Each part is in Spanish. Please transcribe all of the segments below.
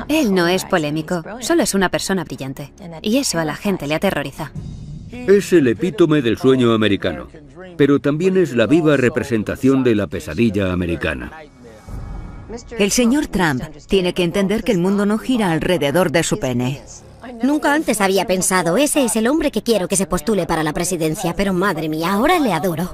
Él no es polémico, solo es una persona brillante. Y eso a la gente le aterroriza. Es el epítome del sueño americano, pero también es la viva representación de la pesadilla americana. El señor Trump tiene que entender que el mundo no gira alrededor de su pene. Nunca antes había pensado, ese es el hombre que quiero que se postule para la presidencia, pero madre mía, ahora le adoro.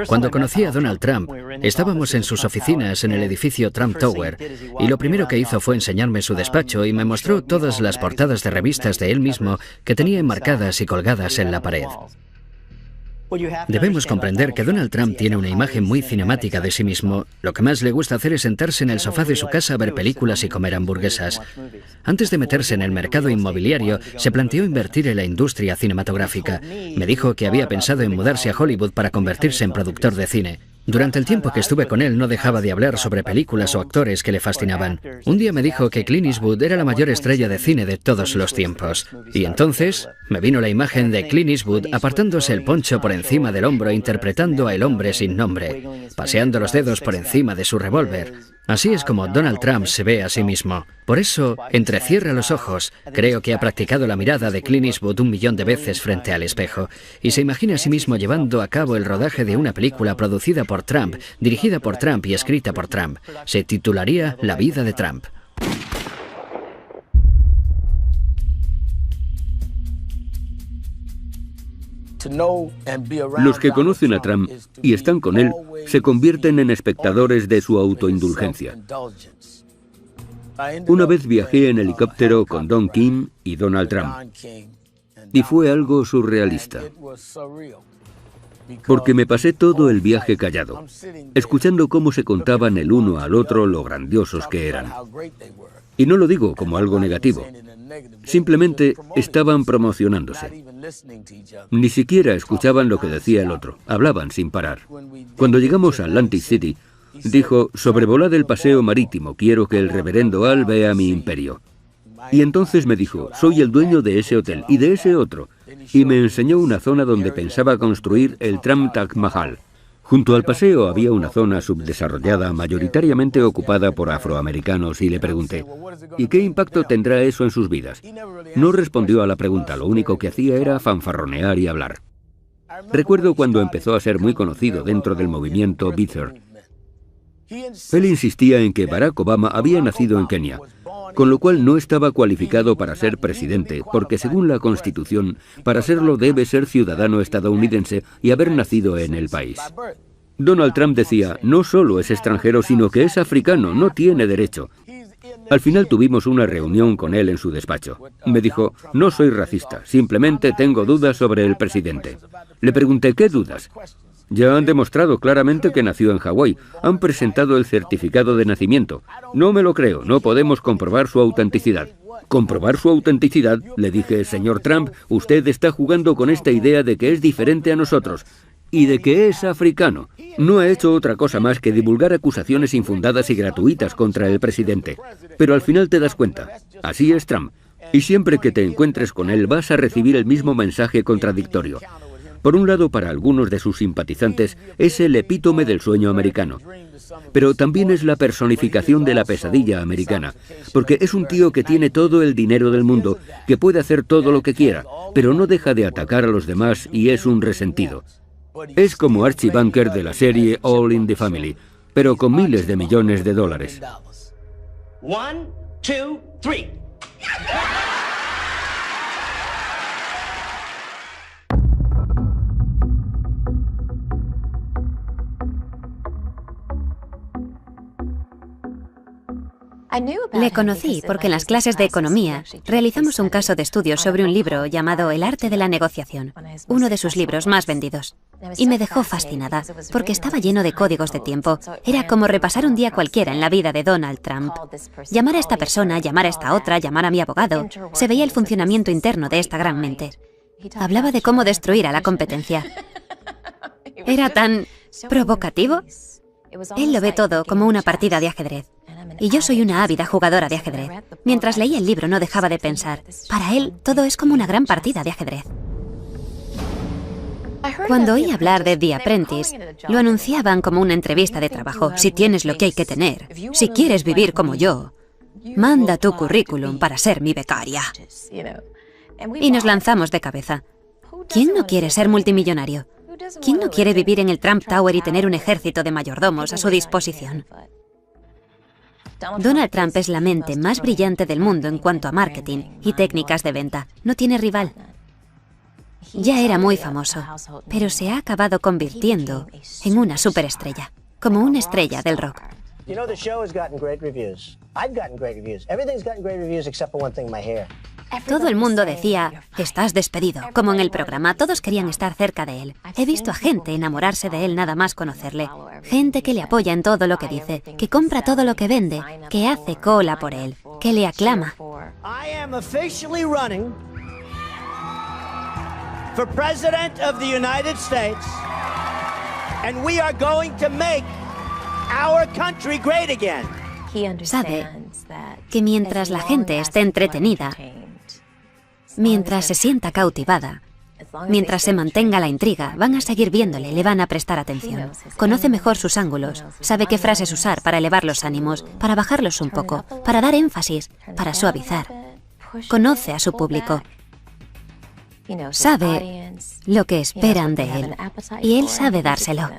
Cuando conocí a Donald Trump, estábamos en sus oficinas en el edificio Trump Tower, y lo primero que hizo fue enseñarme su despacho y me mostró todas las portadas de revistas de él mismo que tenía enmarcadas y colgadas en la pared. Debemos comprender que Donald Trump tiene una imagen muy cinemática de sí mismo. Lo que más le gusta hacer es sentarse en el sofá de su casa a ver películas y comer hamburguesas. Antes de meterse en el mercado inmobiliario, se planteó invertir en la industria cinematográfica. Me dijo que había pensado en mudarse a Hollywood para convertirse en productor de cine. Durante el tiempo que estuve con él no dejaba de hablar sobre películas o actores que le fascinaban. Un día me dijo que Clint Eastwood era la mayor estrella de cine de todos los tiempos. Y entonces me vino la imagen de Clint Eastwood apartándose el poncho por encima del hombro interpretando a El hombre sin nombre, paseando los dedos por encima de su revólver. Así es como Donald Trump se ve a sí mismo. Por eso, entrecierra los ojos. Creo que ha practicado la mirada de Clint Eastwood 1 millón de veces frente al espejo. Y se imagina a sí mismo llevando a cabo el rodaje de una película producida por Trump, dirigida por Trump y escrita por Trump. Se titularía La vida de Trump. Los que conocen a Trump y están con él se convierten en espectadores de su autoindulgencia. Una vez viajé en helicóptero con Don King y Donald Trump y fue algo surrealista, porque me pasé todo el viaje callado, escuchando cómo se contaban el uno al otro lo grandiosos que eran. Y no lo digo como algo negativo, simplemente estaban promocionándose. Ni siquiera escuchaban lo que decía el otro, hablaban sin parar. Cuando llegamos a Atlantic City, dijo, sobrevolad el paseo marítimo, quiero que el reverendo Al vea mi imperio. Y entonces me dijo, soy el dueño de ese hotel y de ese otro, y me enseñó una zona donde pensaba construir el Trump Taj Mahal. Junto al paseo había una zona subdesarrollada, mayoritariamente ocupada por afroamericanos, y le pregunté, ¿y qué impacto tendrá eso en sus vidas? No respondió a la pregunta, lo único que hacía era fanfarronear y hablar. Recuerdo cuando empezó a ser muy conocido dentro del movimiento Beatles. Él insistía en que Barack Obama había nacido en Kenia, con lo cual no estaba cualificado para ser presidente, porque según la Constitución, para serlo debe ser ciudadano estadounidense y haber nacido en el país. Donald Trump decía, no solo es extranjero, sino que es africano, no tiene derecho. Al final tuvimos una reunión con él en su despacho. Me dijo, no soy racista, simplemente tengo dudas sobre el presidente. Le pregunté, ¿qué dudas? Ya han demostrado claramente que nació en Hawái. Han presentado el certificado de nacimiento. No me lo creo, no podemos comprobar su autenticidad. ¿Comprobar su autenticidad? Le dije, señor Trump, usted está jugando con esta idea de que es diferente a nosotros y de que es africano. No ha hecho otra cosa más que divulgar acusaciones infundadas y gratuitas contra el presidente. Pero al final te das cuenta, así es Trump. Y siempre que te encuentres con él vas a recibir el mismo mensaje contradictorio. Por un lado, para algunos de sus simpatizantes, es el epítome del sueño americano. Pero también es la personificación de la pesadilla americana, porque es un tío que tiene todo el dinero del mundo, que puede hacer todo lo que quiera, pero no deja de atacar a los demás y es un resentido. Es como Archie Bunker de la serie All in the Family, pero con miles de millones de dólares. 1, 2, 3. Le conocí porque en las clases de economía realizamos un caso de estudio sobre un libro llamado El arte de la negociación, uno de sus libros más vendidos. Y me dejó fascinada, porque estaba lleno de códigos de tiempo. Era como repasar un día cualquiera en la vida de Donald Trump. Llamar a esta persona, llamar a esta otra, llamar a mi abogado. Se veía el funcionamiento interno de esta gran mente. Hablaba de cómo destruir a la competencia. Era tan provocativo. Él lo ve todo como una partida de ajedrez. Y yo soy una ávida jugadora de ajedrez. Mientras leía el libro no dejaba de pensar. Para él, todo es como una gran partida de ajedrez. Cuando oí hablar de The Apprentice, lo anunciaban como una entrevista de trabajo. Si tienes lo que hay que tener, si quieres vivir como yo, manda tu currículum para ser mi becaria. Y nos lanzamos de cabeza. ¿Quién no quiere ser multimillonario? ¿Quién no quiere vivir en el Trump Tower y tener un ejército de mayordomos a su disposición? Donald Trump es la mente más brillante del mundo en cuanto a marketing y técnicas de venta. No tiene rival. Ya era muy famoso, pero se ha acabado convirtiendo en una superestrella, como una estrella del rock. You know, the show has gotten great reviews. I've gotten great reviews. Everything's gotten great reviews except for one thing, my hair. Todo el mundo decía, estás despedido, como en el programa, todos querían estar cerca de él. He visto a gente enamorarse de él nada más conocerle. Gente que le apoya en todo lo que dice, que compra todo lo que vende, que hace cola por él, que le aclama. I am officially running for President of the United States, and we are going to make our country great again. Sabe que mientras la gente esté entretenida, mientras se sienta cautivada, mientras se mantenga la intriga, van a seguir viéndole, le van a prestar atención. Conoce mejor sus ángulos, sabe qué frases usar para elevar los ánimos, para bajarlos un poco, para dar énfasis, para suavizar. Conoce a su público. Sabe lo que esperan de él y él sabe dárselo.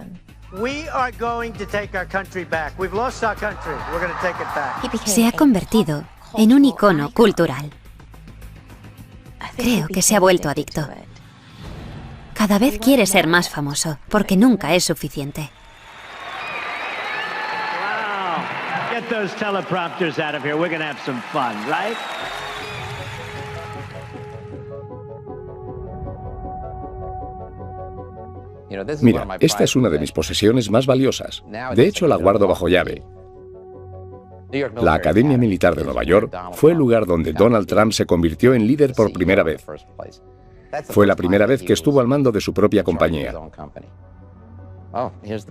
Se ha convertido en un icono cultural. Creo que se ha vuelto adicto. Cada vez quiere ser más famoso, porque nunca es suficiente. Wow. Get those teleprompters out of here. We're going to have some fun, right? Mira, esta es una de mis posesiones más valiosas. De hecho, la guardo bajo llave. La Academia Militar de Nueva York fue el lugar donde Donald Trump se convirtió en líder por primera vez. Fue la primera vez que estuvo al mando de su propia compañía.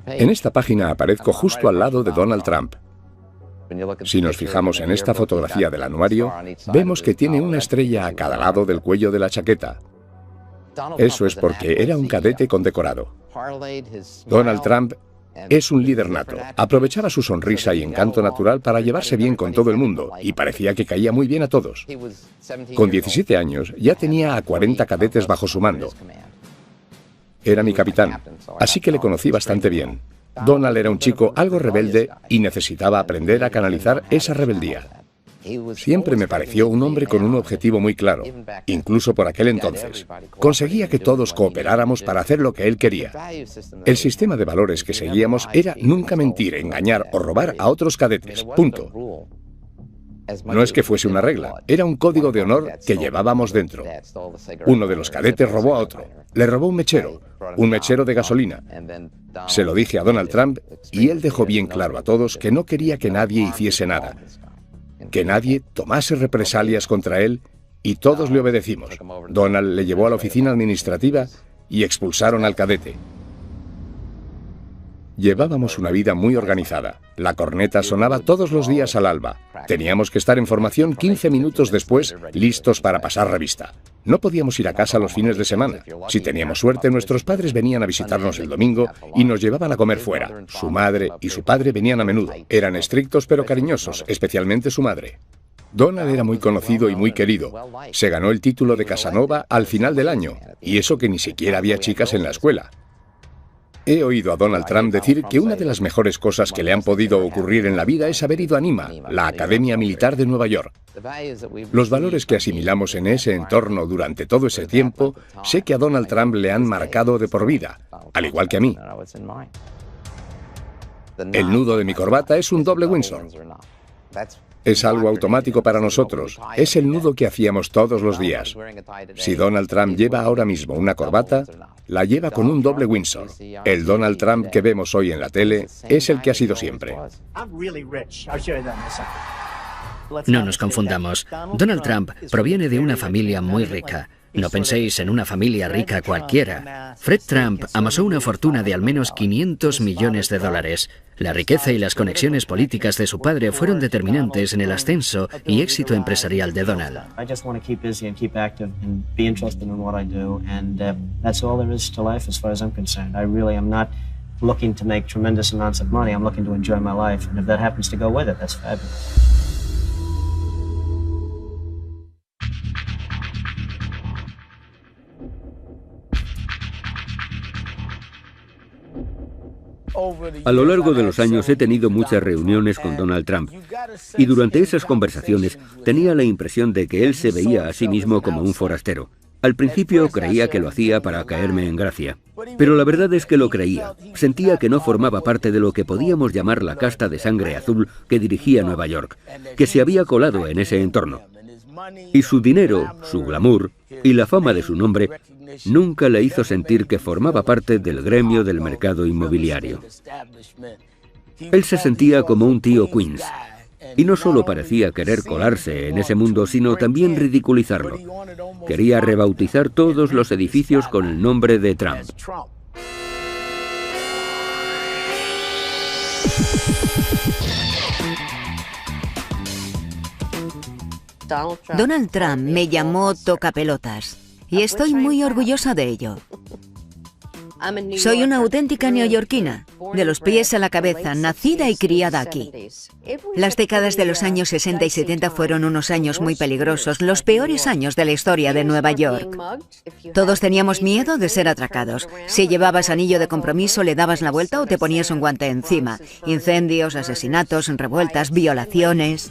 En esta página aparezco justo al lado de Donald Trump. Si nos fijamos en esta fotografía del anuario, vemos que tiene una estrella a cada lado del cuello de la chaqueta. Eso es porque era un cadete condecorado. Donald Trump es un líder nato. Aprovechaba su sonrisa y encanto natural para llevarse bien con todo el mundo, y parecía que caía muy bien a todos. Con 17 años ya tenía a 40 cadetes bajo su mando. Era mi capitán, así que le conocí bastante bien. Donald era un chico algo rebelde y necesitaba aprender a canalizar esa rebeldía. Siempre me pareció un hombre con un objetivo muy claro, incluso por aquel entonces. Conseguía que todos cooperáramos para hacer lo que él quería. El sistema de valores que seguíamos era nunca mentir, engañar o robar a otros cadetes. Punto. No es que fuese una regla, era un código de honor que llevábamos dentro. Uno de los cadetes robó a otro. Le robó un mechero de gasolina. Se lo dije a Donald Trump y él dejó bien claro a todos que no quería que nadie hiciese nada, que nadie tomase represalias contra él, y todos le obedecimos. Donald le llevó a la oficina administrativa y expulsaron al cadete. Llevábamos una vida muy organizada. La corneta sonaba todos los días al alba. Teníamos que estar en formación 15 minutos después, listos para pasar revista. No podíamos ir a casa los fines de semana. Si teníamos suerte, nuestros padres venían a visitarnos el domingo y nos llevaban a comer fuera. Su madre y su padre venían a menudo. Eran estrictos pero cariñosos, especialmente su madre. Donald era muy conocido y muy querido. Se ganó el título de Casanova al final del año, y eso que ni siquiera había chicas en la escuela. He oído a Donald Trump decir que una de las mejores cosas que le han podido ocurrir en la vida es haber ido a NIMA, la Academia Militar de Nueva York. Los valores que asimilamos en ese entorno durante todo ese tiempo, sé que a Donald Trump le han marcado de por vida, al igual que a mí. El nudo de mi corbata es un doble Windsor. Es algo automático para nosotros. Es el nudo que hacíamos todos los días. Si Donald Trump lleva ahora mismo una corbata, la lleva con un doble Windsor. El Donald Trump que vemos hoy en la tele es el que ha sido siempre. No nos confundamos. Donald Trump proviene de una familia muy rica. No penséis en una familia rica cualquiera. Fred Trump amasó una fortuna de al menos 500 millones de dólares. La riqueza y las conexiones políticas de su padre fueron determinantes en el ascenso y éxito empresarial de Donald. Looking to make tremendous amounts of money. I'm looking to enjoy my life, and if that happens to go with it, that's fabulous. A lo largo de los años he tenido muchas reuniones con Donald Trump y durante esas conversaciones tenía la impresión de que él se veía a sí mismo como un forastero. Al principio creía que lo hacía para caerme en gracia, pero la verdad es que lo creía. Sentía que no formaba parte de lo que podíamos llamar la casta de sangre azul que dirigía Nueva York, que se había colado en ese entorno. Y su dinero, su glamour y la fama de su nombre nunca le hizo sentir que formaba parte del gremio del mercado inmobiliario. Él se sentía como un tío Queens, y no solo parecía querer colarse en ese mundo, sino también ridiculizarlo. Quería rebautizar todos los edificios con el nombre de Trump. Donald Trump me llamó tocapelotas y estoy muy orgullosa de ello. Soy una auténtica neoyorquina, de los pies a la cabeza, nacida y criada aquí. Las décadas de los años 60 y 70 fueron unos años muy peligrosos, los peores años de la historia de Nueva York. Todos teníamos miedo de ser atracados. Si llevabas anillo de compromiso, le dabas la vuelta o te ponías un guante encima. Incendios, asesinatos, revueltas, violaciones.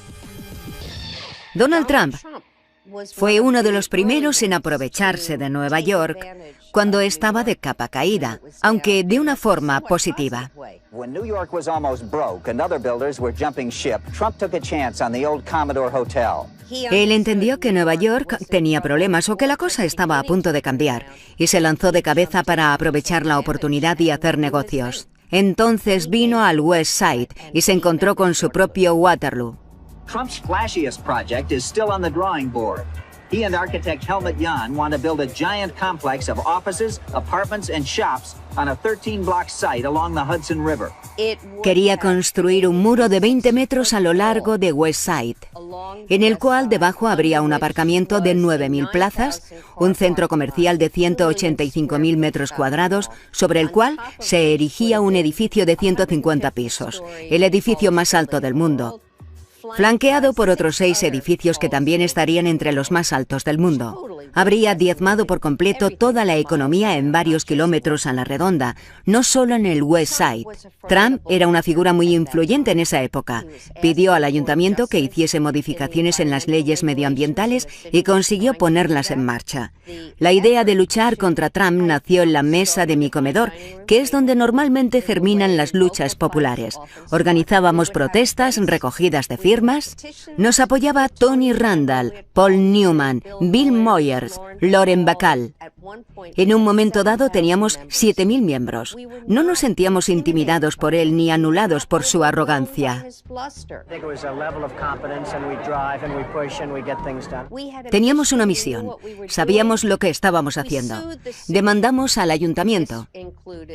Donald Trump fue uno de los primeros en aprovecharse de Nueva York cuando estaba de capa caída, aunque de una forma positiva. Él entendió que Nueva York tenía problemas o que la cosa estaba a punto de cambiar y se lanzó de cabeza para aprovechar la oportunidad y hacer negocios. Entonces vino al West Side y se encontró con su propio Waterloo. Trump's flashiest project is still on the drawing board. He and architect Helmut Jahn want to build a giant complex of offices, apartments, and shops on a 13-block site along the Hudson River. Quería construir un muro de 20 metros a lo largo de West Side, en el cual debajo habría un aparcamiento de 9.000 plazas, un centro comercial de 185.000 metros cuadrados, sobre el cual se erigía un edificio de 150 pisos, el edificio más alto del mundo, flanqueado por otros 6 edificios que también estarían entre los más altos del mundo. Habría diezmado por completo toda la economía en varios kilómetros a la redonda, no solo en el West Side. Trump era una figura muy influyente en esa época. Pidió al ayuntamiento que hiciese modificaciones en las leyes medioambientales y consiguió ponerlas en marcha. La idea de luchar contra Trump nació en la mesa de mi comedor, que es donde normalmente germinan las luchas populares. Organizábamos protestas, recogidas de firmas. Nos apoyaba Tony Randall, Paul Newman, Bill Moyers, Lauren Bacall. En un momento dado teníamos 7.000 miembros. No nos sentíamos intimidados por él ni anulados por su arrogancia. Teníamos una misión. Sabíamos lo que estábamos haciendo. Demandamos al ayuntamiento.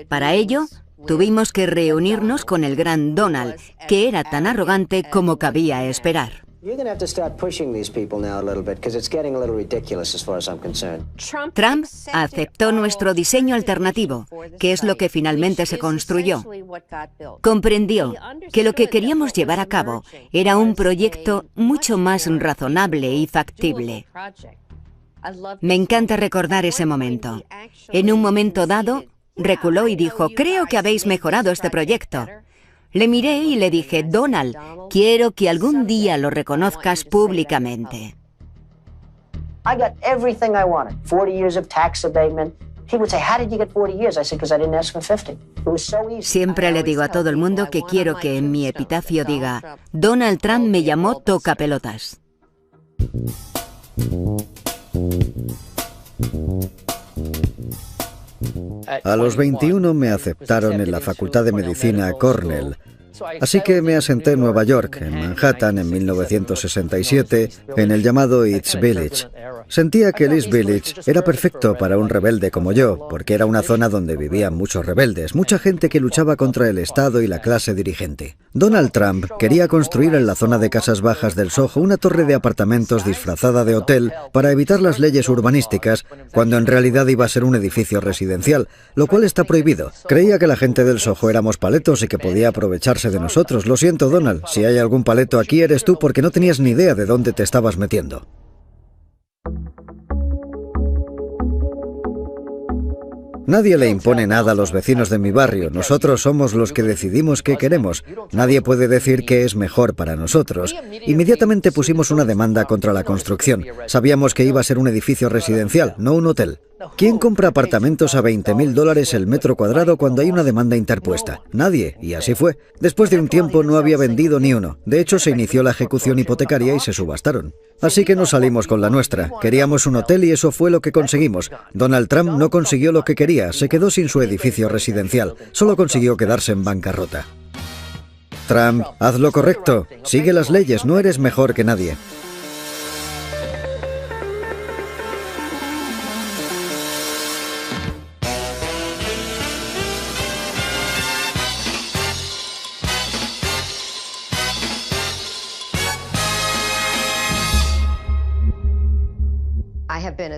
Para ello, tuvimos que reunirnos con el gran Donald, que era tan arrogante como cabía esperar. Trump aceptó nuestro diseño alternativo, que es lo que finalmente se construyó. Comprendió que lo que queríamos llevar a cabo era un proyecto mucho más razonable y factible. Me encanta recordar ese momento. En un momento dado, reculó y dijo: «Creo que habéis mejorado este proyecto». Le miré y le dije: «Donald, quiero que algún día lo reconozcas públicamente». Siempre le digo a todo el mundo que quiero que en mi epitafio diga: Donald Trump me llamó tocapelotas. A los 21 me aceptaron en la Facultad de Medicina Cornell. Así que me asenté en Nueva York, en Manhattan, en 1967, en el llamado East Village. Sentía que el East Village era perfecto para un rebelde como yo, porque era una zona donde vivían muchos rebeldes, mucha gente que luchaba contra el Estado y la clase dirigente. Donald Trump quería construir en la zona de casas bajas del Soho una torre de apartamentos disfrazada de hotel para evitar las leyes urbanísticas, cuando en realidad iba a ser un edificio residencial, lo cual está prohibido. Creía que la gente del Soho éramos paletos y que podía aprovecharse de nosotros. Lo siento, Donald, si hay algún paleto aquí eres tú, porque no tenías ni idea de dónde te estabas metiendo. Nadie le impone nada a los vecinos de mi barrio. Nosotros somos los que decidimos qué queremos. Nadie puede decir qué es mejor para nosotros. Inmediatamente pusimos una demanda contra la construcción. Sabíamos que iba a ser un edificio residencial, no un hotel. ¿Quién compra apartamentos a $20.000 el metro cuadrado cuando hay una demanda interpuesta? Nadie, y así fue. Después de un tiempo no había vendido ni uno. De hecho, se inició la ejecución hipotecaria y se subastaron. Así que nos salimos con la nuestra. Queríamos un hotel y eso fue lo que conseguimos. Donald Trump no consiguió lo que quería, se quedó sin su edificio residencial. Solo consiguió quedarse en bancarrota. Trump, haz lo correcto. Sigue las leyes, no eres mejor que nadie.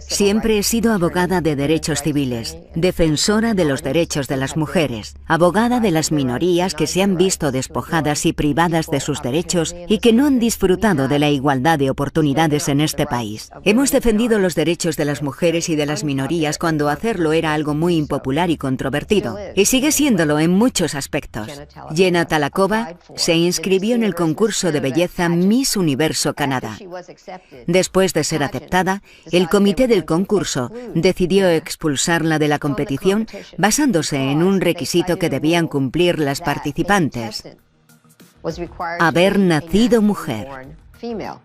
Siempre he sido abogada de derechos civiles, defensora de los derechos de las mujeres, abogada de las minorías que se han visto despojadas y privadas de sus derechos y que no han disfrutado de la igualdad de oportunidades en este país. Hemos defendido los derechos de las mujeres y de las minorías cuando hacerlo era algo muy impopular y controvertido, y sigue siéndolo en muchos aspectos. Jenna Talakova se inscribió en el concurso de belleza Miss Universo Canadá. Después de ser aceptada, el comité del concurso decidió expulsarla de la competición basándose en un requisito que debían cumplir las participantes: haber nacido mujer. Do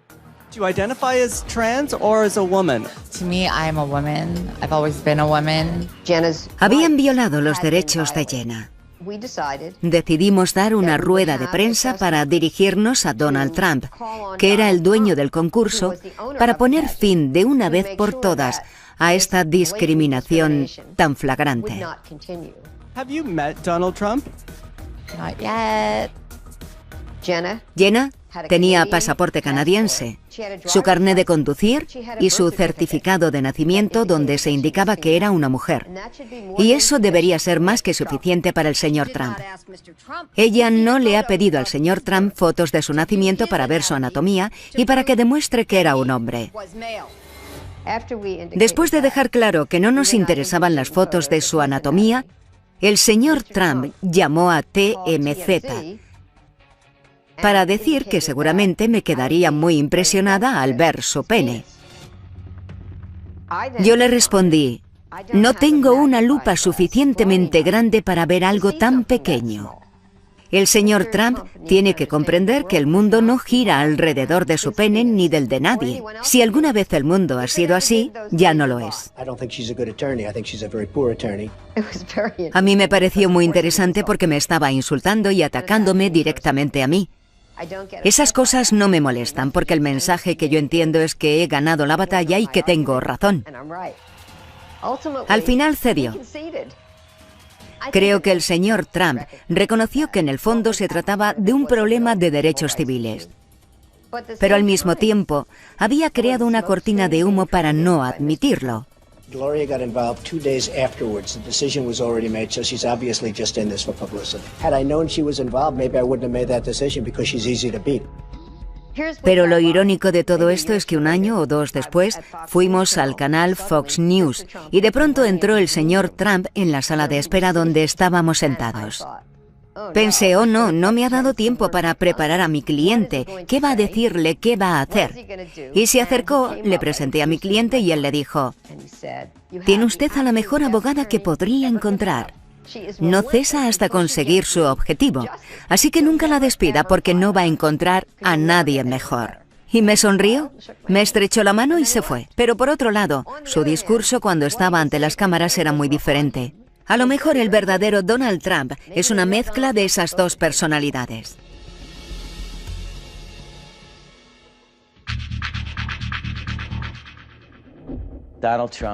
you identify as trans or as a woman? To me, I am a woman. I've always been a woman. Habían violado los derechos de Jenna. Decidimos dar una rueda de prensa para dirigirnos a Donald Trump, que era el dueño del concurso, para poner fin de una vez por todas a esta discriminación tan flagrante. Have you met Donald Trump? Not yet. Jenna tenía pasaporte canadiense, su carné de conducir y su certificado de nacimiento donde se indicaba que era una mujer. Y eso debería ser más que suficiente para el señor Trump. Ella no le ha pedido al señor Trump fotos de su nacimiento para ver su anatomía y para que demuestre que era un hombre. Después de dejar claro que no nos interesaban las fotos de su anatomía, el señor Trump llamó a TMZ para decir que seguramente me quedaría muy impresionada al ver su pene. Yo le respondí: no tengo una lupa suficientemente grande para ver algo tan pequeño. El señor Trump tiene que comprender que el mundo no gira alrededor de su pene ni del de nadie. Si alguna vez el mundo ha sido así, ya no lo es. A mí me pareció muy interesante porque me estaba insultando y atacándome directamente a mí. Esas cosas no me molestan porque el mensaje que yo entiendo es que he ganado la batalla y que tengo razón. Al final cedió. Creo que el señor Trump reconoció que en el fondo se trataba de un problema de derechos civiles. Pero al mismo tiempo había creado una cortina de humo para no admitirlo. Gloria got involved 2 days afterwards. The decision was already made, so she's obviously just in this for publicity. Had I known she was involved, maybe I wouldn't have made that decision because she's easy to beat. Pero lo irónico de todo esto es que 1 año o 2 después fuimos al canal Fox News y de pronto entró el señor Trump en la sala de espera donde estábamos sentados. Pensé, oh no me ha dado tiempo para preparar a mi cliente. ¿Qué va a decirle? ¿Qué va a hacer? Y se acercó, le presenté a mi cliente y él le dijo, tiene usted a la mejor abogada que podría encontrar. No cesa hasta conseguir su objetivo, así que nunca la despida porque no va a encontrar a nadie mejor. Y me sonrió, me estrechó la mano y se fue. Pero por otro lado, su discurso cuando estaba ante las cámaras era muy diferente. A lo mejor el verdadero Donald Trump es una mezcla de esas dos personalidades.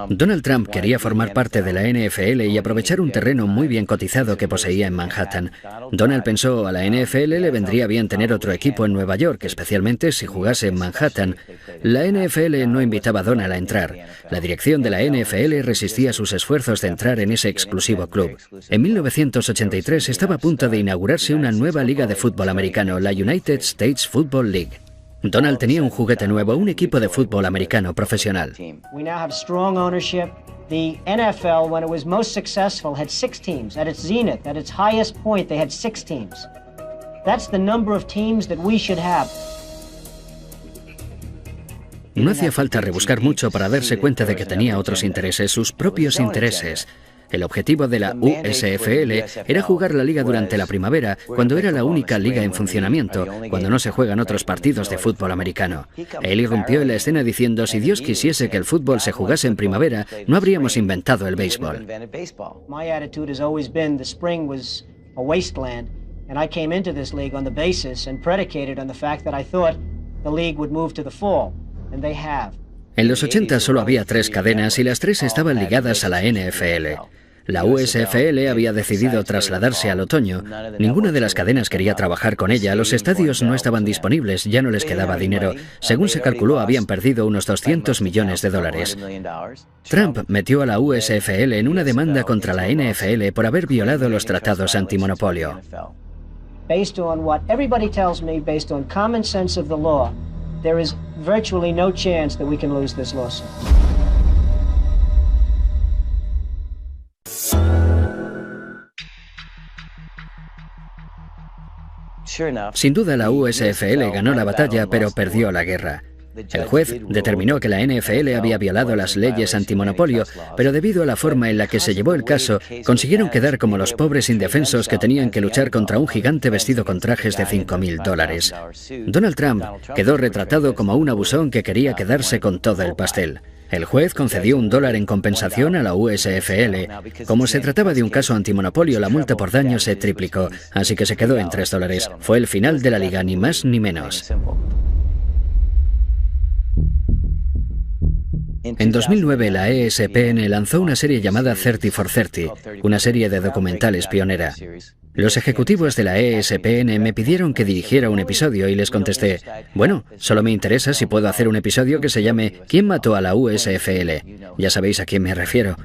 Donald Trump quería formar parte de la NFL y aprovechar un terreno muy bien cotizado que poseía en Manhattan. Donald pensó, a la NFL le vendría bien tener otro equipo en Nueva York, especialmente si jugase en Manhattan. La NFL no invitaba a Donald a entrar. La dirección de la NFL resistía sus esfuerzos de entrar en ese exclusivo club. En 1983 estaba a punto de inaugurarse una nueva liga de fútbol americano, la United States Football League. Donald tenía un juguete nuevo, un equipo de fútbol americano profesional. We now have strong ownership. The NFL, when it was most successful, had 6 teams. At its zenith, at its highest point, they had 6 teams. That's the number of teams that we should have. No hacía falta rebuscar mucho para darse cuenta de que tenía otros intereses, sus propios intereses. El objetivo de la USFL era jugar la liga durante la primavera, cuando era la única liga en funcionamiento, cuando no se juegan otros partidos de fútbol americano. Él irrumpió en la escena diciendo, si Dios quisiese que el fútbol se jugase en primavera, no habríamos inventado el béisbol. My attitude has always been the spring was a wasteland, and I came into this league on the basis and predicated on the fact that I thought the league would move to the fall, and they have. En los 80 solo había 3 cadenas y las 3 estaban ligadas a la NFL. La USFL había decidido trasladarse al otoño. Ninguna de las cadenas quería trabajar con ella, los estadios no estaban disponibles, ya no les quedaba dinero. Según se calculó, habían perdido unos $200 millones. Trump metió a la USFL en una demanda contra la NFL por haber violado los tratados antimonopolio. Based on what everybody tells me, based on common sense of the law, there is virtually no chance that we can lose this lawsuit. Sin duda la USFL ganó la batalla, pero perdió la guerra. El juez determinó que la NFL había violado las leyes antimonopolio, pero debido a la forma en la que se llevó el caso, consiguieron quedar como los pobres indefensos que tenían que luchar contra un gigante vestido con trajes de $5.000. Donald Trump quedó retratado como un abusón que quería quedarse con todo el pastel. El juez concedió $1 en compensación a la USFL. Como se trataba de un caso antimonopolio, la multa por daño se triplicó, así que se quedó en $3. Fue el final de la liga, ni más ni menos. En 2009, la ESPN lanzó una serie llamada 30 for 30, una serie de documentales pionera. Los ejecutivos de la ESPN me pidieron que dirigiera un episodio y les contesté, bueno, solo me interesa si puedo hacer un episodio que se llame ¿Quién mató a la USFL? Ya sabéis a quién me refiero.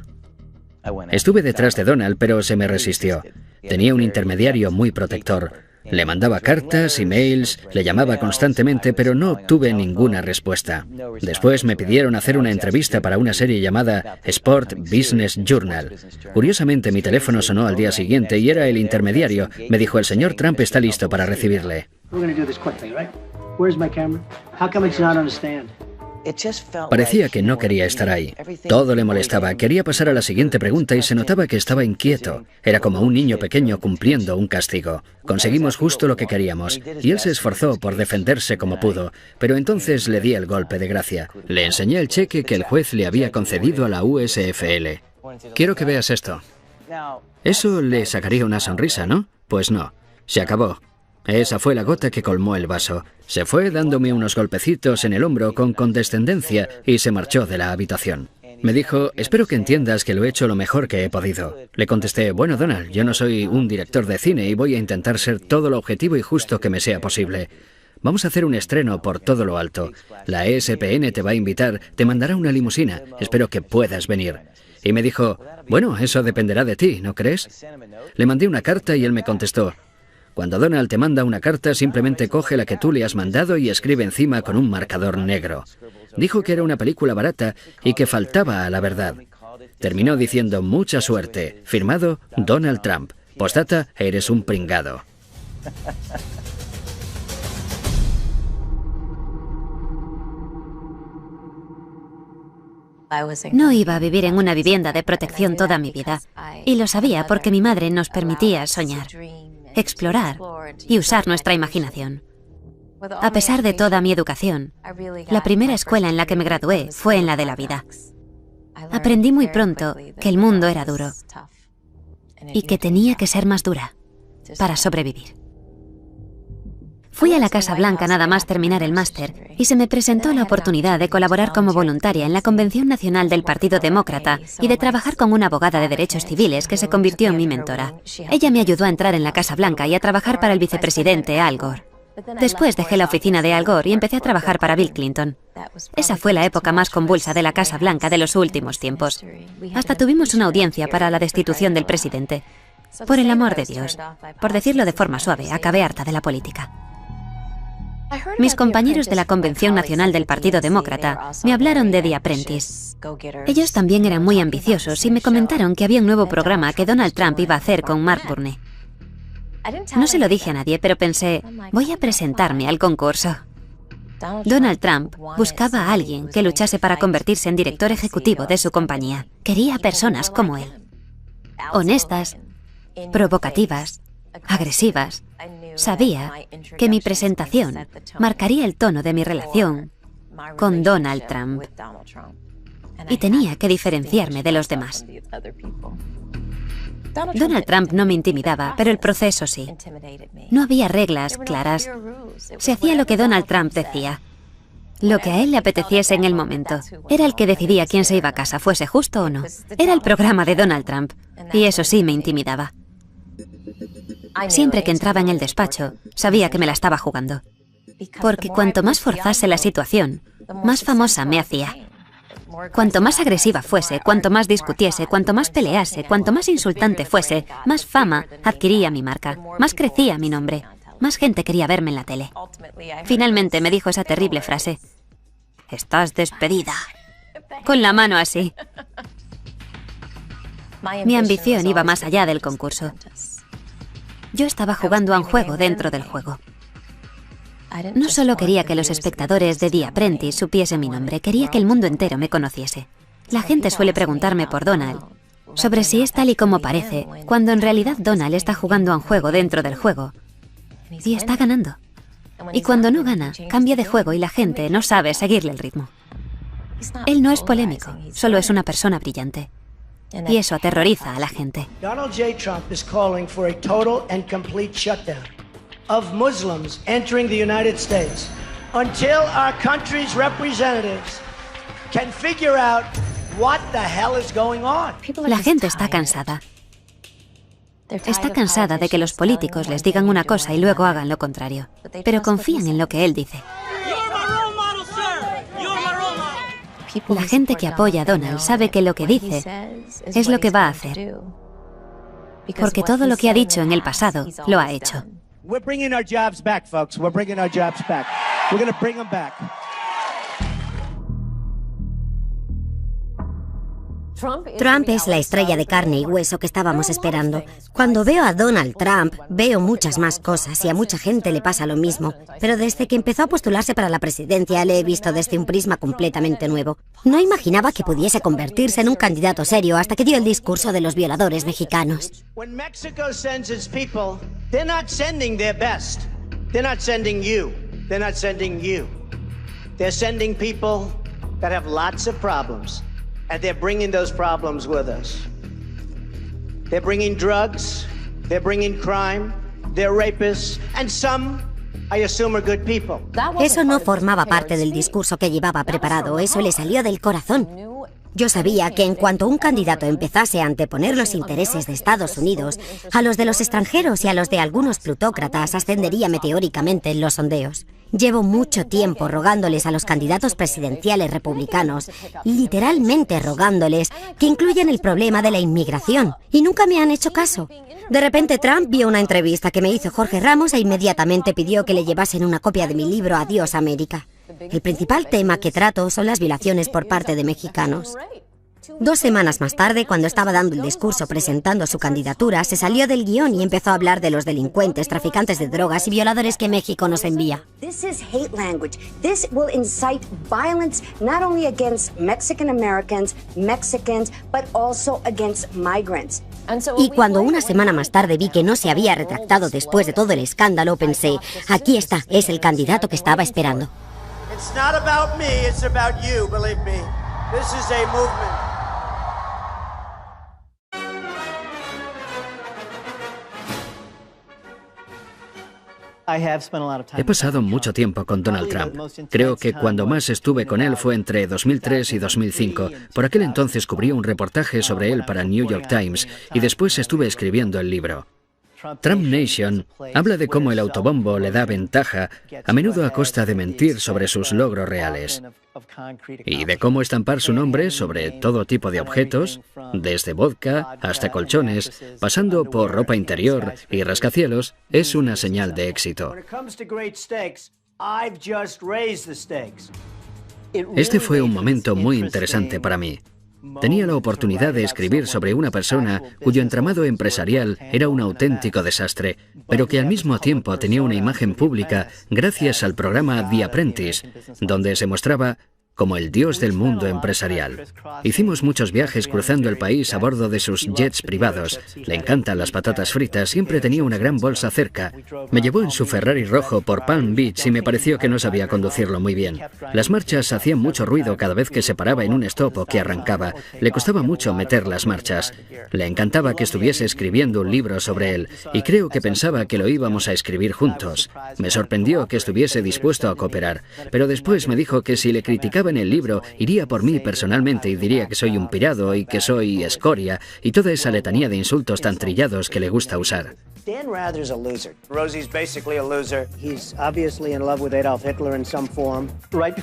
Estuve detrás de Donald, pero se me resistió. Tenía un intermediario muy protector. Le mandaba cartas, emails, le llamaba constantemente, pero no obtuve ninguna respuesta. Después me pidieron hacer una entrevista para una serie llamada Sport Business Journal. Curiosamente, mi teléfono sonó al día siguiente y era el intermediario. Me dijo, el señor Trump está listo para recibirle. Parecía que no quería estar ahí. Todo le molestaba. Quería pasar a la siguiente pregunta y se notaba que estaba inquieto. Era como un niño pequeño cumpliendo un castigo. Conseguimos justo lo que queríamos, y él se esforzó por defenderse como pudo, pero entonces le di el golpe de gracia. Le enseñé el cheque que el juez le había concedido a la USFL. Quiero que veas esto. Eso le sacaría una sonrisa, ¿no? Pues no. Se acabó. Esa fue la gota que colmó el vaso. Se fue dándome unos golpecitos en el hombro con condescendencia y se marchó de la habitación. Me dijo, espero que entiendas que lo he hecho lo mejor que he podido. Le contesté, bueno, Donald, yo no soy un director de cine y voy a intentar ser todo lo objetivo y justo que me sea posible. Vamos a hacer un estreno por todo lo alto. La ESPN te va a invitar, te mandará una limusina. Espero que puedas venir. Y me dijo, bueno, eso dependerá de ti, ¿no crees? Le mandé una carta y él me contestó, cuando Donald te manda una carta, simplemente coge la que tú le has mandado y escribe encima con un marcador negro. Dijo que era una película barata y que faltaba a la verdad. Terminó diciendo mucha suerte. Firmado Donald Trump. Postdata, eres un pringado. No iba a vivir en una vivienda de protección toda mi vida, y lo sabía porque mi madre nos permitía soñar, explorar y usar nuestra imaginación. A pesar de toda mi educación, la primera escuela en la que me gradué fue en la de la vida. Aprendí muy pronto que el mundo era duro y que tenía que ser más dura para sobrevivir. Fui a la Casa Blanca nada más terminar el máster y se me presentó la oportunidad de colaborar como voluntaria en la Convención Nacional del Partido Demócrata y de trabajar con una abogada de derechos civiles que se convirtió en mi mentora. Ella me ayudó a entrar en la Casa Blanca y a trabajar para el vicepresidente Al Gore. Después dejé la oficina de Al Gore y empecé a trabajar para Bill Clinton. Esa fue la época más convulsa de la Casa Blanca de los últimos tiempos. Hasta tuvimos una audiencia para la destitución del presidente. Por el amor de Dios, por decirlo de forma suave, acabé harta de la política. Mis compañeros de la Convención Nacional del Partido Demócrata me hablaron de The Apprentice. Ellos también eran muy ambiciosos y me comentaron que había un nuevo programa que Donald Trump iba a hacer con Mark Burney. No se lo dije a nadie, pero pensé, voy a presentarme al concurso. Donald Trump buscaba a alguien que luchase para convertirse en director ejecutivo de su compañía. Quería personas como él. Honestas, provocativas, agresivas. Sabía que mi presentación marcaría el tono de mi relación con Donald Trump y tenía que diferenciarme de los demás. Donald Trump no me intimidaba, pero el proceso sí. No había reglas claras. Se hacía lo que Donald Trump decía. Lo que a él le apeteciese en el momento. Era el que decidía quién se iba a casa, fuese justo o no. Era el programa de Donald Trump, y eso sí me intimidaba. Siempre que entraba en el despacho, sabía que me la estaba jugando. Porque cuanto más forzase la situación, más famosa me hacía. Cuanto más agresiva fuese, cuanto más discutiese, cuanto más pelease, cuanto más insultante fuese, más fama adquiría mi marca, más crecía mi nombre, más gente quería verme en la tele. Finalmente me dijo esa terrible frase: «Estás despedida», con la mano así. Mi ambición iba más allá del concurso. Yo estaba jugando a un juego dentro del juego. No solo quería que los espectadores de The Apprentice supiesen mi nombre, quería que el mundo entero me conociese. La gente suele preguntarme por Donald, sobre si es tal y como parece, cuando en realidad Donald está jugando a un juego dentro del juego. Y está ganando. Y cuando no gana, cambia de juego y la gente no sabe seguirle el ritmo. Él no es polémico, solo es una persona brillante. Y eso aterroriza a la gente. Donald J. Trump is calling for a total and complete shutdown of Muslims entering the United States until our country's representatives can figure out what the hell is going on. La gente está cansada. Está cansada de que los políticos les digan una cosa y luego hagan lo contrario. Pero confían en lo que él dice. La gente que apoya a Donald sabe que lo que dice es lo que va a hacer. Porque todo lo que ha dicho en el pasado lo ha hecho. We're bringing our jobs back, folks. We're bringing our jobs back. We're going to bring them back. Trump es la estrella de carne y hueso que estábamos esperando. Cuando veo a Donald Trump, veo muchas más cosas y a mucha gente le pasa lo mismo. Pero desde que empezó a postularse para la presidencia, le he visto desde un prisma completamente nuevo. No imaginaba que pudiese convertirse en un candidato serio hasta que dio el discurso de los violadores mexicanos. When Mexico sends its people, they're not sending their best. They're not sending you. They're not sending you. They're sending people that have lots of problems. And they're bringing those problems with us. They're bringing drugs, they're bringing crime, they're rapists, and some, I assume, are good people. Eso no formaba parte del discurso que llevaba preparado, eso le salió del corazón. Yo sabía que en cuanto un candidato empezase a anteponer los intereses de Estados Unidos a los de los extranjeros y a los de algunos plutócratas, ascendería meteóricamente en los sondeos. Llevo mucho tiempo rogándoles a los candidatos presidenciales republicanos, literalmente rogándoles, que incluyan el problema de la inmigración, y nunca me han hecho caso. De repente Trump vio una entrevista que me hizo Jorge Ramos e inmediatamente pidió que le llevasen una copia de mi libro Adiós América. El principal tema que trato son las violaciones por parte de mexicanos. 2 semanas más tarde, cuando estaba dando el discurso presentando su candidatura, se salió del guión y empezó a hablar de los delincuentes, traficantes de drogas y violadores que México nos envía. This is hate language. This will incite violence not only against Mexican Americans, Mexicans, but also against migrants. Y cuando una semana más tarde vi que no se había retractado después de todo el escándalo, pensé, aquí está, es el candidato que estaba esperando. It's not about me, it's about you, believe me. This is a movement. He pasado mucho tiempo con Donald Trump. Creo que cuando más estuve con él fue entre 2003 y 2005. Por aquel entonces cubrí un reportaje sobre él para New York Times y después estuve escribiendo el libro. Trump Nation habla de cómo el autobombo le da ventaja, a menudo a costa de mentir sobre sus logros reales, y de cómo estampar su nombre sobre todo tipo de objetos, desde vodka hasta colchones, pasando por ropa interior y rascacielos, es una señal de éxito. Este fue un momento muy interesante para mí. Tenía la oportunidad de escribir sobre una persona cuyo entramado empresarial era un auténtico desastre, pero que al mismo tiempo tenía una imagen pública gracias al programa The Apprentice, donde se mostraba como el dios del mundo empresarial. Hicimos muchos viajes cruzando el país a bordo de sus jets privados. Le encantan las patatas fritas, siempre tenía una gran bolsa cerca. Me llevó en su Ferrari rojo por Palm Beach y me pareció que no sabía conducirlo muy bien. Las marchas hacían mucho ruido cada vez que se paraba en un stop o que arrancaba. Le costaba mucho meter las marchas. Le encantaba que estuviese escribiendo un libro sobre él y creo que pensaba que lo íbamos a escribir juntos. Me sorprendió que estuviese dispuesto a cooperar, pero después me dijo que si le criticaba en el libro, iría por mí personalmente y diría que soy un pirado y que soy escoria y toda esa letanía de insultos tan trillados que le gusta usar. Dan Rather's a loser. Rosie's basically a loser. He's obviously in love with Adolf Hitler in some form.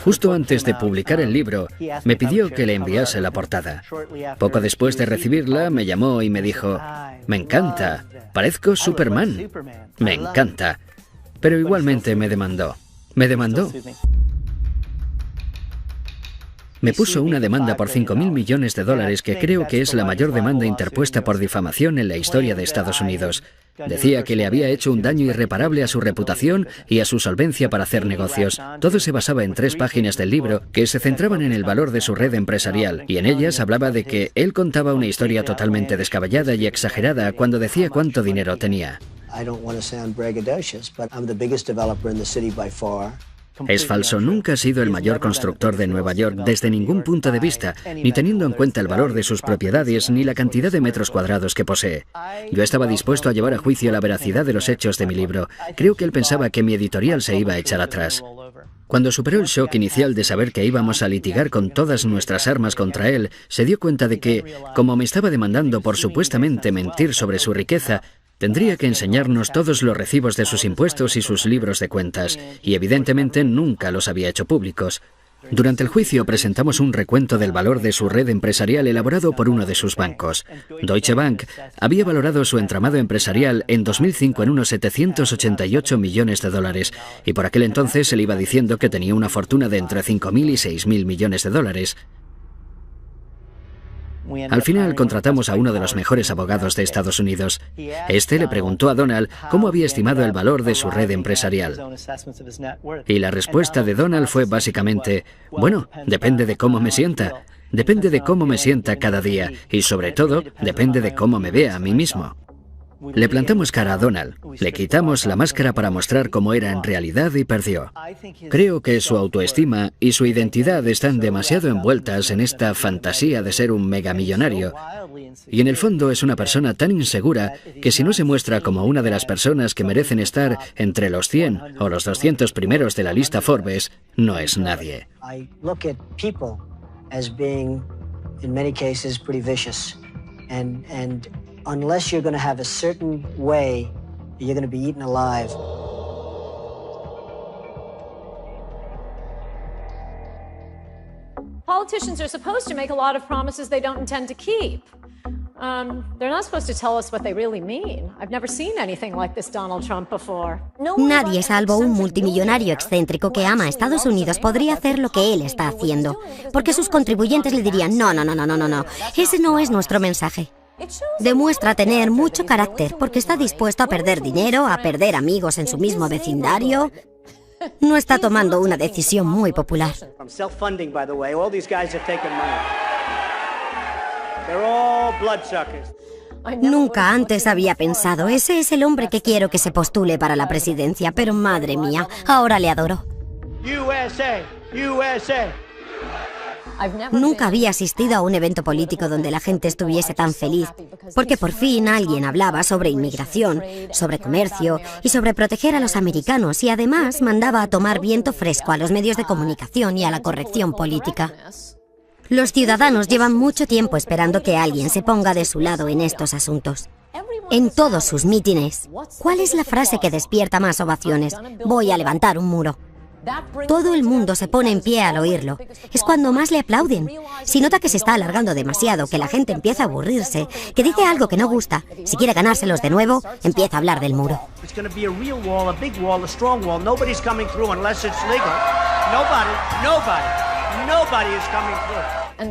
Justo antes de publicar el libro, me pidió que le enviase la portada. Poco después de recibirla, me llamó y me dijo, me encanta, parezco Superman. Me encanta. Pero igualmente me demandó. Me demandó. Me puso una demanda por $5.000 millones que creo que es la mayor demanda interpuesta por difamación en la historia de Estados Unidos. Decía que le había hecho un daño irreparable a su reputación y a su solvencia para hacer negocios. Todo se basaba en 3 páginas del libro que se centraban en el valor de su red empresarial, y en ellas hablaba de que él contaba una historia totalmente descabellada y exagerada cuando decía cuánto dinero tenía. Es falso, nunca ha sido el mayor constructor de Nueva York desde ningún punto de vista, ni teniendo en cuenta el valor de sus propiedades ni la cantidad de metros cuadrados que posee. Yo estaba dispuesto a llevar a juicio la veracidad de los hechos de mi libro. Creo que él pensaba que mi editorial se iba a echar atrás. Cuando superó el shock inicial de saber que íbamos a litigar con todas nuestras armas contra él, se dio cuenta de que, como me estaba demandando por supuestamente mentir sobre su riqueza, tendría que enseñarnos todos los recibos de sus impuestos y sus libros de cuentas, y evidentemente nunca los había hecho públicos. Durante el juicio presentamos un recuento del valor de su red empresarial elaborado por uno de sus bancos. Deutsche Bank había valorado su entramado empresarial en 2005 en unos $788 millones, y por aquel entonces él iba diciendo que tenía una fortuna de entre $5.000 y $6.000 millones. Al final contratamos a uno de los mejores abogados de Estados Unidos. Este le preguntó a Donald cómo había estimado el valor de su red empresarial. Y la respuesta de Donald fue básicamente, bueno, depende de cómo me sienta. Depende de cómo me sienta cada día y sobre todo depende de cómo me vea a mí mismo. Le plantamos cara a Donald, le quitamos la máscara para mostrar cómo era en realidad y perdió. Creo que su autoestima y su identidad están demasiado envueltas en esta fantasía de ser un megamillonario. Y en el fondo es una persona tan insegura que si no se muestra como una de las personas que merecen estar entre los 100 o los 200 primeros de la lista Forbes, no es nadie. Unless you're going to have a certain way, you're going to be eaten alive. Politicians are supposed to make a lot of promises they don't intend to keep. Nadie, salvo un multimillonario excéntrico que ama a Estados Unidos, podría hacer lo que él está haciendo. Porque sus contribuyentes le dirían, no, ese no es nuestro mensaje. Demuestra tener mucho carácter porque está dispuesto a perder dinero, a perder amigos en su mismo vecindario. No está tomando una decisión muy popular. Nunca antes había pensado, ese es el hombre que quiero que se postule para la presidencia, pero madre mía, ahora le adoro. Nunca había asistido a un evento político donde la gente estuviese tan feliz, porque por fin alguien hablaba sobre inmigración, sobre comercio y sobre proteger a los americanos, y además mandaba a tomar viento fresco a los medios de comunicación y a la corrección política. Los ciudadanos llevan mucho tiempo esperando que alguien se ponga de su lado en estos asuntos. En todos sus mítines, ¿cuál es la frase que despierta más ovaciones? Voy a levantar un muro. Todo el mundo se pone en pie al oírlo. Es cuando más le aplauden. Si nota que se está alargando demasiado, que la gente empieza a aburrirse, que dice algo que no gusta, si quiere ganárselos de nuevo, empieza a hablar del muro.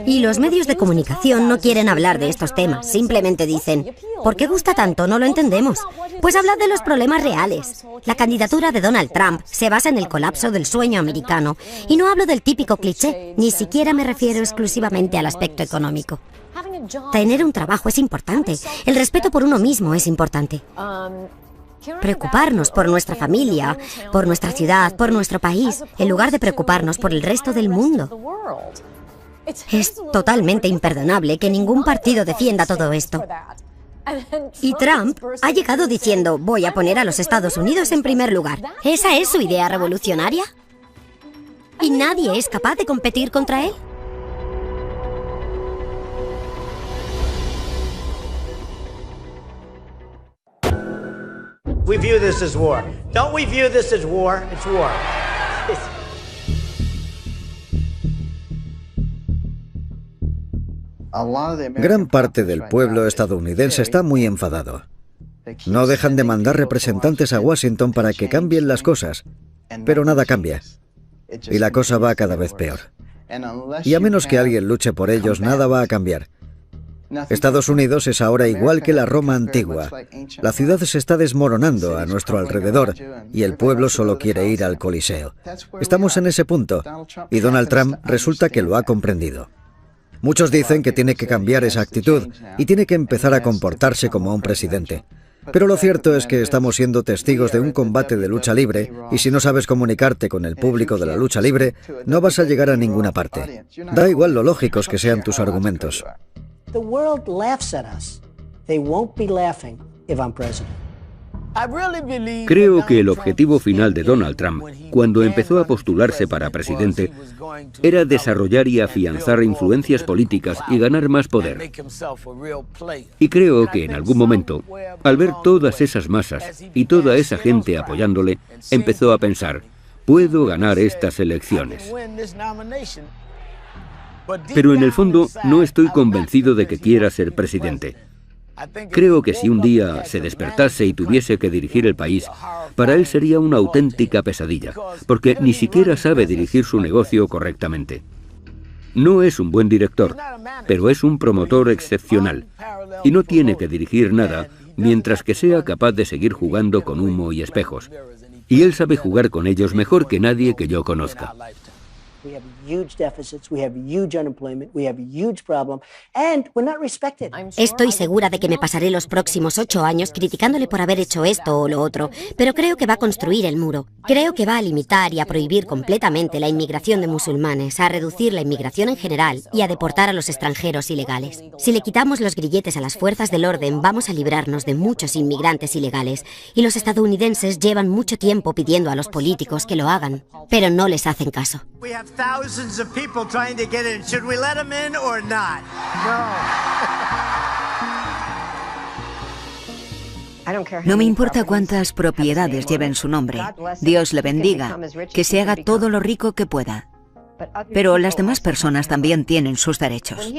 Y los medios de comunicación no quieren hablar de estos temas, simplemente dicen, ¿por qué gusta tanto? No lo entendemos. Pues hablad de los problemas reales. La candidatura de Donald Trump se basa en el colapso del sueño americano, y no hablo del típico cliché, ni siquiera me refiero exclusivamente al aspecto económico. Tener un trabajo es importante, el respeto por uno mismo es importante. Preocuparnos por nuestra familia, por nuestra ciudad, por nuestro país, en lugar de preocuparnos por el resto del mundo. Es totalmente imperdonable que ningún partido defienda todo esto. Y Trump ha llegado diciendo, voy a poner a los Estados Unidos en primer lugar. ¿Esa es su idea revolucionaria? ¿Y nadie es capaz de competir contra él? We view this as war. Don't we view this as war? It's war. Gran parte del pueblo estadounidense está muy enfadado. No dejan de mandar representantes a Washington para que cambien las cosas, pero nada cambia. Y la cosa va cada vez peor. Y a menos que alguien luche por ellos, nada va a cambiar. Estados Unidos es ahora igual que la Roma antigua. La ciudad se está desmoronando a nuestro alrededor y el pueblo solo quiere ir al Coliseo. Estamos en ese punto y Donald Trump resulta que lo ha comprendido. Muchos dicen que tiene que cambiar esa actitud y tiene que empezar a comportarse como un presidente. Pero lo cierto es que estamos siendo testigos de un combate de lucha libre y si no sabes comunicarte con el público de la lucha libre, no vas a llegar a ninguna parte. Da igual lo lógicos que sean tus argumentos. The world laughs at us. They won't be laughing if I'm president. Creo que el objetivo final de Donald Trump, cuando empezó a postularse para presidente, era desarrollar y afianzar influencias políticas y ganar más poder. Y creo que en algún momento, al ver todas esas masas y toda esa gente apoyándole, empezó a pensar, puedo ganar estas elecciones. Pero en el fondo no estoy convencido de que quiera ser presidente. Creo que si un día se despertase y tuviese que dirigir el país, para él sería una auténtica pesadilla, porque ni siquiera sabe dirigir su negocio correctamente. No es un buen director, pero es un promotor excepcional, y no tiene que dirigir nada mientras que sea capaz de seguir jugando con humo y espejos. Y él sabe jugar con ellos mejor que nadie que yo conozca. We have huge deficits, we have huge unemployment, we have huge problem, and we're not respected. Estoy segura de que me pasaré los próximos 8 años criticándole por haber hecho esto o lo otro, pero creo que va a construir el muro. Creo que va a limitar y a prohibir completamente la inmigración de musulmanes, a reducir la inmigración en general y a deportar a los extranjeros ilegales. Si le quitamos los grilletes a las fuerzas del orden, vamos a librarnos de muchos inmigrantes ilegales, y los estadounidenses llevan mucho tiempo pidiendo a los políticos que lo hagan, pero no les hacen caso. We have thousands of people trying to get in. Should we let them in or not? No me importa cuántas propiedades lleven su nombre. Dios le bendiga, que se haga todo lo rico que pueda. Pero las demás personas también tienen sus derechos.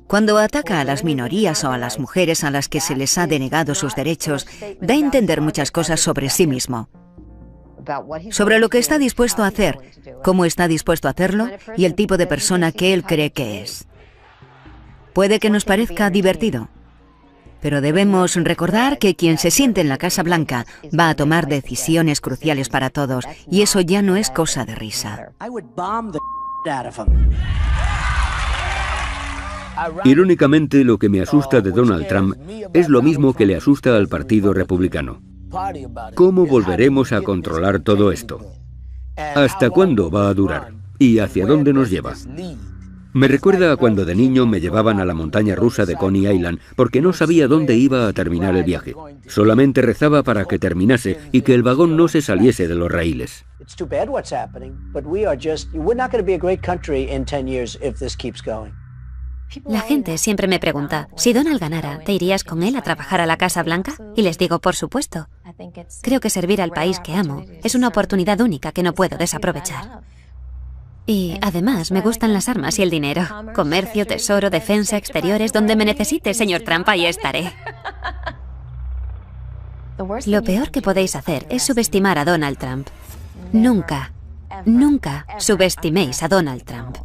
Cuando ataca a las minorías o a las mujeres a las que se les ha denegado sus derechos, da a entender muchas cosas sobre sí mismo. Sobre lo que está dispuesto a hacer, cómo está dispuesto a hacerlo y el tipo de persona que él cree que es. Puede que nos parezca divertido, pero debemos recordar que quien se siente en la Casa Blanca va a tomar decisiones cruciales para todos, y eso ya no es cosa de risa. Irónicamente, lo que me asusta de Donald Trump es lo mismo que le asusta al Partido Republicano. ¿Cómo volveremos a controlar todo esto? ¿Hasta cuándo va a durar? ¿Y hacia dónde nos lleva? Me recuerda a cuando de niño me llevaban a la montaña rusa de Coney Island porque no sabía dónde iba a terminar el viaje. Solamente rezaba para que terminase y que el vagón no se saliese de los raíles. La gente siempre me pregunta, si Donald ganara, ¿te irías con él a trabajar a la Casa Blanca? Y les digo, por supuesto. Creo que servir al país que amo es una oportunidad única que no puedo desaprovechar. Y además me gustan las armas y el dinero. Comercio, tesoro, defensa, exteriores, donde me necesite, señor Trump, ahí estaré. Lo peor que podéis hacer es subestimar a Donald Trump. Nunca, nunca subestiméis a Donald Trump.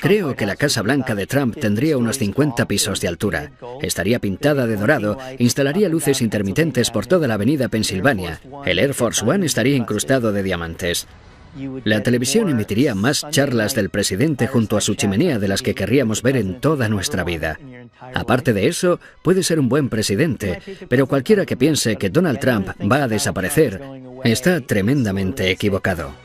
Creo que la Casa Blanca de Trump tendría unos 50 pisos de altura. Estaría pintada de dorado, instalaría luces intermitentes por toda la avenida Pensilvania. El Air Force One estaría incrustado de diamantes. La televisión emitiría más charlas del presidente junto a su chimenea de las que querríamos ver en toda nuestra vida. Aparte de eso, puede ser un buen presidente, pero cualquiera que piense que Donald Trump va a desaparecer está tremendamente equivocado.